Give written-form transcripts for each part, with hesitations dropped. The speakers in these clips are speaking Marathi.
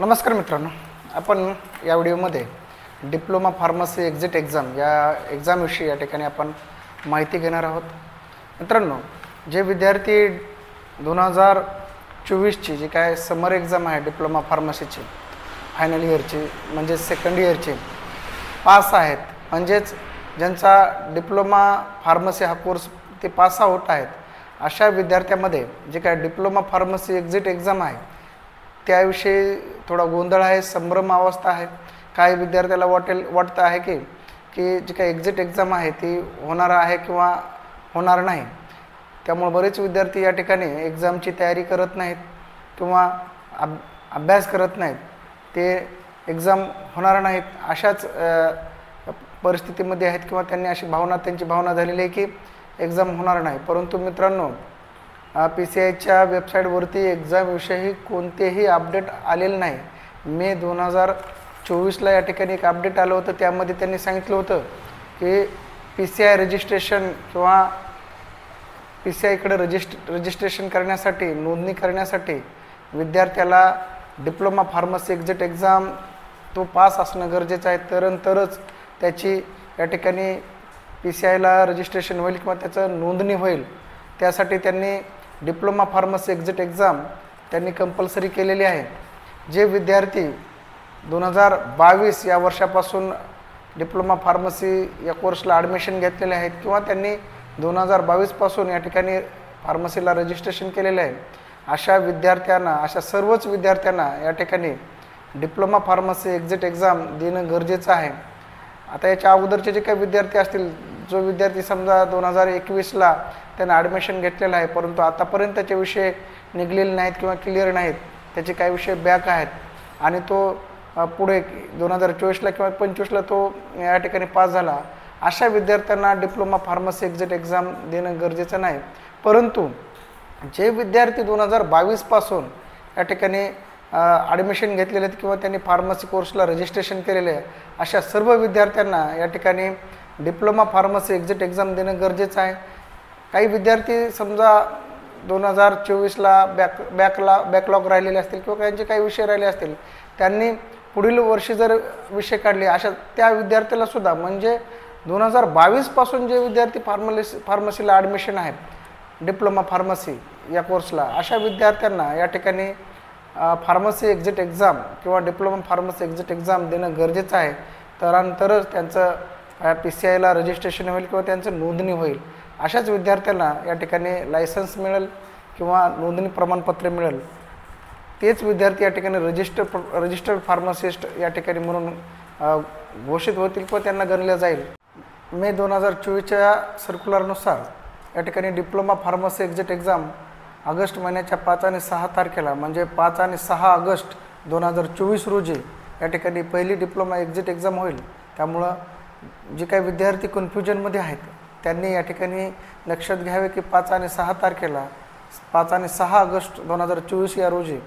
नमस्कार मित्रांनो, आपण या व्हिडिओमध्ये डिप्लोमा फार्मसी एक्झिट एक्झाम या एक्झामविषयी या ठिकाणी आपण माहिती घेणार आहोत. मित्रांनो, जे विद्यार्थी 2024ची जी काय समर एक्झाम आहे डिप्लोमा फार्मसीची फायनल इयरची म्हणजे सेकंड इयरची पास आहेत, म्हणजेच ज्यांचा डिप्लोमा फार्मसी हा कोर्स ते पास आउट आहेत, अशा विद्यार्थ्यांमध्ये जे काय डिप्लोमा फार्मसी एक्झिट एक्झाम आहे त्याविषयी थोडा गोंधळ आहे, संभ्रम अवस्था आहे. काही विद्यार्थ्याला वाटतं आहे की जी काही एक्झिट एक्झाम आहे ती होणार आहे किंवा होणार नाही. त्यामुळे बरेच विद्यार्थी या ठिकाणी एक्झामची तयारी करत नाहीत किंवा अभ्यास करत नाहीत. ते एक्झाम होणार नाहीत अशाच परिस्थितीमध्ये आहेत किंवा त्यांची भावना झालेली आहे की एक्झाम होणार नाही. परंतु मित्रांनो, PCIच्या वेबसाईटवरती एक्झामविषयी कोणतेही अपडेट आलेलं नाही. मे 2024ला या ठिकाणी एक अपडेट आलं होतं. त्यामध्ये त्यांनी सांगितलं होतं की PCI रजिस्ट्रेशन किंवा PCIकडे रजिस्ट्रेशन करण्यासाठी, नोंदणी करण्यासाठी विद्यार्थ्याला डिप्लोमा फार्मसी एक्झिट एक्झाम तो पास असणं गरजेचं आहे. तरच त्याची या ठिकाणी PCIला रजिस्ट्रेशन होईल किंवा त्याचं नोंदणी होईल. त्यासाठी त्यांनी डिप्लोमा फार्मसी एक्झिट एक्झाम त्यांनी कंपल्सरी केलेली आहे. जे विद्यार्थी 2022 या वर्षापासून डिप्लोमा फार्मसी या कोर्सला ॲडमिशन घेतलेले आहेत किंवा त्यांनी 2022 पासून या ठिकाणी फार्मसीला रजिस्ट्रेशन केलेलं आहे, अशा सर्वच विद्यार्थ्यांना या ठिकाणी डिप्लोमा फार्मसी एक्झिट एक्झाम देणं गरजेचं आहे. आता याच्या अगोदरचे जे काही विद्यार्थी असतील, जो विद्यार्थी समजा 2021ला त्यांना ॲडमिशन घेतलेलं आहे परंतु आतापर्यंतचे विषय निघलेले नाहीत किंवा क्लिअर नाहीत, त्याचे काही विषय बॅक आहेत आणि तो पुढे 2024ला किंवा 25ला तो या ठिकाणी पास झाला, अशा विद्यार्थ्यांना डिप्लोमा फार्मसी एक्झिट एक्झाम देणं गरजेचं नाही. परंतु जे विद्यार्थी 2022 पासून या ठिकाणी ॲडमिशन घेतलेले आहेत किंवा त्यांनी फार्मसी कोर्सला रजिस्ट्रेशन केलेले आहे, अशा सर्व विद्यार्थ्यांना या ठिकाणी डिप्लोमा फार्मसी एक्झिट एक्झाम देणं गरजेचं आहे. काही विद्यार्थी समजा 2024ला बॅकलॉग राहिलेले असतील किंवा त्यांचे काही विषय राहिले असतील, त्यांनी पुढील वर्षी जर विषय काढले, अशा त्या विद्यार्थ्यालासुद्धा म्हणजे 2022 पासून जे विद्यार्थी फार्मसीला ॲडमिशन आहे डिप्लोमा फार्मसी या कोर्सला, अशा विद्यार्थ्यांना या ठिकाणी फार्मसी एक्झिट एक्झाम किंवा डिप्लोमा फार्मसी एक्झिट एक्झाम देणं गरजेचं आहे. तरच त्यांचं PCIला रजिस्ट्रेशन होईल किंवा त्यांचं नोंदणी होईल. अशाच विद्यार्थ्यांना या ठिकाणी लायसन्स मिळेल किंवा नोंदणी प्रमाणपत्र मिळेल. तेच विद्यार्थी या ठिकाणी रजिस्टर्ड फार्मासिस्ट या ठिकाणी म्हणून घोषित होतील किंवा त्यांना गणलं जाईल. मे 2024च्या सर्क्युलरनुसार या ठिकाणी diploma pharmacy exit exam August महिन्याच्या 5 आणि 6 तारखेला म्हणजे 5 आणि 6 ऑगस्ट 2024 रोजी या ठिकाणी पहिली डिप्लोमा एक्झिट एक्झाम होईल. त्यामुळं जे काही विद्यार्थी कन्फ्युजनमध्ये आहेत त्यांनी या ठिकाणी लक्षात घ्यावे की 5 आणि 6 तारखेला 5 आणि 6 ऑगस्ट 2024 या रोजी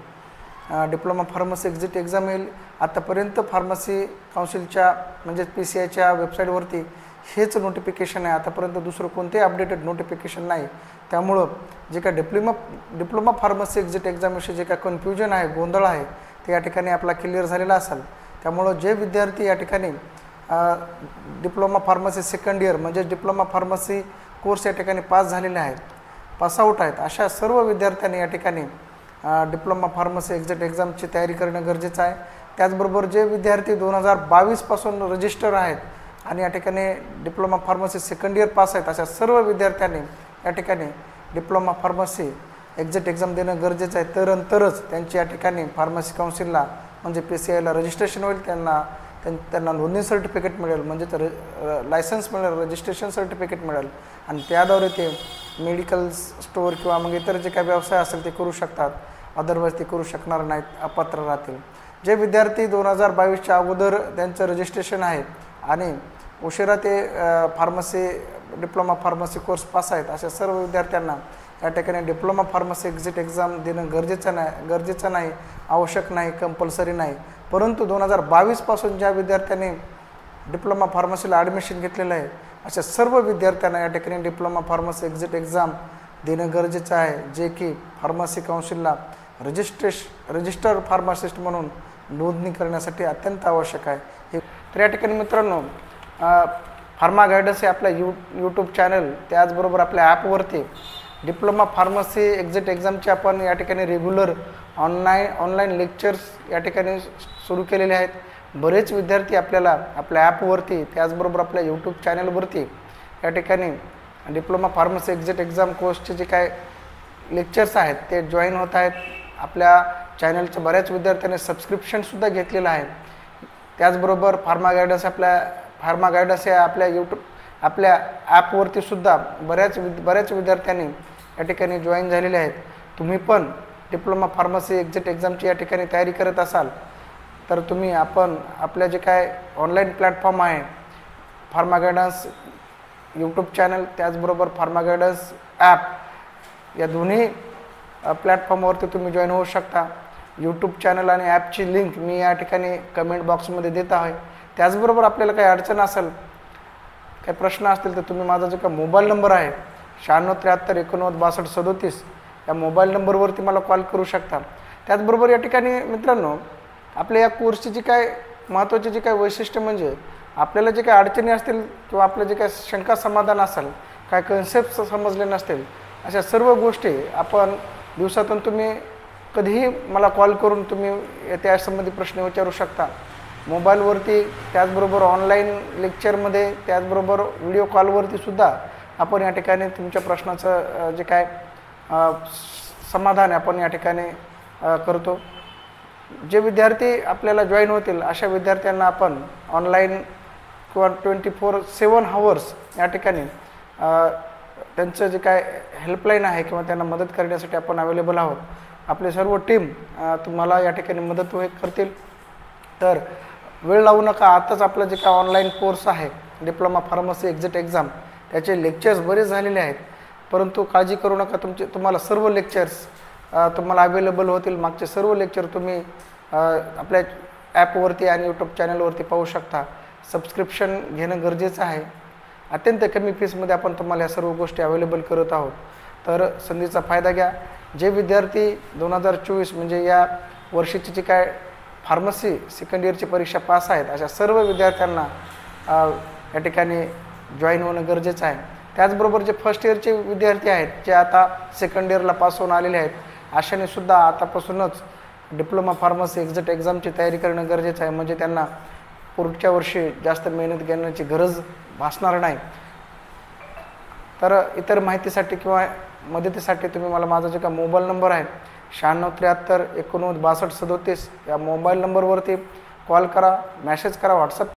डिप्लोमा फार्मसी एक्झिट एक्झाम येईल. आतापर्यंत फार्मसी काउन्सिलच्या म्हणजे PCIच्या वेबसाईटवरती हेच नोटिफिकेशन आहे. आतापर्यंत दुसरं कोणतेही अपडेटेड नोटिफिकेशन नाही. त्यामुळं जे काय डिप्लोमा फार्मसी एक्झिट एक्झामविषयी जे काय कन्फ्युजन आहे, गोंधळ आहे, ते या ठिकाणी आपला क्लिअर झालेला असेल. त्यामुळं जे विद्यार्थी या ठिकाणी डिप्लोमा फार्मसी सेकंड इयर म्हणजे डिप्लोमा फार्मसी कोर्स या ठिकाणी पास झालेले आहेत, पासआउट आहेत, अशा सर्व विद्यार्थ्यांनी या ठिकाणी डिप्लोमा फार्मसी एक्झिट एक्झामची तयारी करणं गरजेचं आहे. त्याचबरोबर जे विद्यार्थी 2022 पासून रजिस्टर आहेत आणि या ठिकाणी diploma pharmacy second year pass आहेत, अशा सर्व विद्यार्थ्यांनी या ठिकाणी डिप्लोमा फार्मसी एक्झिट एक्झाम देणं गरजेचं आहे. तरच त्यांची या ठिकाणी फार्मसी काउन्सिलला म्हणजे PCIला रजिस्ट्रेशन होईल, त्यांना नोंदणी सर्टिफिकेट मिळेल, म्हणजे लायसन्स मिळेल, रजिस्ट्रेशन सर्टिफिकेट मिळेल आणि त्याद्वारे ते मेडिकल स्टोअर किंवा मग इतर जे काही व्यवसाय असेल ते करू शकतात. अदरवाईज ते करू शकणार नाहीत, अपात्र राहतील. जे विद्यार्थी 2022च्या अगोदर त्यांचं रजिस्ट्रेशन आहे आणि उशिरा ते डिप्लोमा फार्मसी कोर्स पास आहेत, अशा सर्व विद्यार्थ्यांना या ठिकाणी डिप्लोमा फार्मसी एक्झिट एक्झाम देणं गरजेचं नाही, आवश्यक नाही, कंपल्सरी नाही. परंतु 2022 पासून ज्या विद्यार्थ्यांनी डिप्लोमा फार्मसीला ॲडमिशन घेतलेलं आहे, अशा सर्व विद्यार्थ्यांना या ठिकाणी डिप्लोमा फार्मसी एक्झिट एक्झाम देणं गरजेचं आहे, जे की फार्मसी काउन्सिलला रजिस्टर फार्मासिस्ट म्हणून नोंदणी करण्यासाठी अत्यंत आवश्यक आहे. हे तर या ठिकाणी मित्रांनो फार्मा गायडन्स हे आपल्या यूट्यूब चॅनल त्याचबरोबर आपल्या ॲपवरती डिप्लोमा फार्मसी एक्झिट एक्झामचे आपण या ठिकाणी रेग्युलर ऑनलाईन लेक्चर्स या ठिकाणी सुरू केलेले आहेत. बरेच विद्यार्थी आपल्याला आपल्या ॲपवरती त्याचबरोबर आपल्या यूट्यूब चॅनलवरती या ठिकाणी डिप्लोमा फार्मसी एक्झिट एक्झाम कोर्सचे जे काय लेक्चर्स आहेत ते जॉईन होत आहेत. आपल्या चॅनलच्या बऱ्याच विद्यार्थ्यांनी सबस्क्रिप्शनसुद्धा घेतलेलं आहे. त्याचबरोबर फार्मा गायडन्स या आपल्या ॲपवरती सुद्धा बऱ्याच विद्यार्थ्यांनी या ठिकाणी जॉईन झालेले आहेत. तुम्ही पण डिप्लोमा फार्मसी एक्झिट एक्झामची या ठिकाणी तयारी करत असाल तर तुम्ही आपल्या जे काय ऑनलाईन प्लॅटफॉर्म आहे फार्मा गायडन्स यूट्यूब चॅनल त्याचबरोबर फार्मा गायडन्स ॲप या दोन्ही प्लॅटफॉर्मवरती तुम्ही जॉईन होऊ शकता. यूट्यूब चॅनल आणि ॲपची लिंक मी या ठिकाणी कमेंट बॉक्समध्ये देत आहे. त्याचबरोबर आपल्याला काही अडचण असेल काही प्रश्न असतील तर तुम्ही माझा जो काय मोबाईल नंबर आहे 9673896237 या मोबाईल नंबरवरती मला कॉल करू शकता. त्याचबरोबर या ठिकाणी मित्रांनो आपल्या या कोर्सची जी काय महत्त्वाची जी काय वैशिष्ट्य म्हणजे आपल्याला जे काही अडचणी असतील किंवा आपलं जे काही शंका समाधान असेल काय कन्सेप्ट समजले नसतील अशा सर्व गोष्टी आपण दिवसातून तुम्ही कधीही मला कॉल करून तुम्ही त्यासंबंधी प्रश्न विचारू शकता. मोबाईलवरती त्याचबरोबर ऑनलाईन लेक्चरमध्ये त्याचबरोबर व्हिडिओ कॉलवरती सुद्धा आपण या ठिकाणी तुमच्या प्रश्नाचं जे काय समाधान आपण या ठिकाणी करतो. जे विद्यार्थी आपल्याला जॉईन होतील अशा विद्यार्थ्यांना आपण ऑनलाईन किंवा 24/7 हावर्स या ठिकाणी त्यांचं जे काय हेल्पलाईन आहे किंवा त्यांना मदत करण्यासाठी आपण अवेलेबल आहोत. आपले सर्व टीम तुम्हाला या ठिकाणी मदत करतील. तर वेळ लावू नका. आताच आपलं जे काय ऑनलाईन कोर्स आहे डिप्लोमा फार्मसी एक्झिट एक्झाम त्याचे लेक्चर्स बरेच झालेले आहेत. परंतु काळजी करू नका. तुम्हाला सर्व लेक्चर्स तुम्हाला अवेलेबल होतील. मागचे सर्व लेक्चर तुम्ही आपल्या ॲपवरती आणि यूट्यूब चॅनलवरती पाहू शकता. सबस्क्रिप्शन घेणं गरजेचं आहे. अत्यंत कमी फीसमध्ये आपण तुम्हाला या सर्व गोष्टी अवेलेबल करत आहोत. तर संधीचा फायदा घ्या. जे विद्यार्थी 2024 म्हणजे या वर्षीची जी काय फार्मसी सेकंड इयरची परीक्षा पास आहेत अशा सर्व विद्यार्थ्यांना या ठिकाणी जॉईन होणं गरजेचं आहे. त्याचबरोबर जे फर्स्ट इयरचे विद्यार्थी आहेत जे आता सेकंड इयरला पास होऊन आलेले आहेत अशाने सुद्धा आतापासूनच डिप्लोमा फार्मसी एक्झिट एक्झामची तयारी करणं गरजेचं आहे. म्हणजे त्यांना पुढच्या वर्षी जास्त मेहनत घेण्याची गरज भासणार नाही. तर इतर माहितीसाठी किंवा मदतीसाठी तुम्ही मला माझा जे का मोबाईल नंबर आहे 9673896237 या मोबाईल नंबरवरती कॉल करा, मेसेज करा, व्हॉट्सअप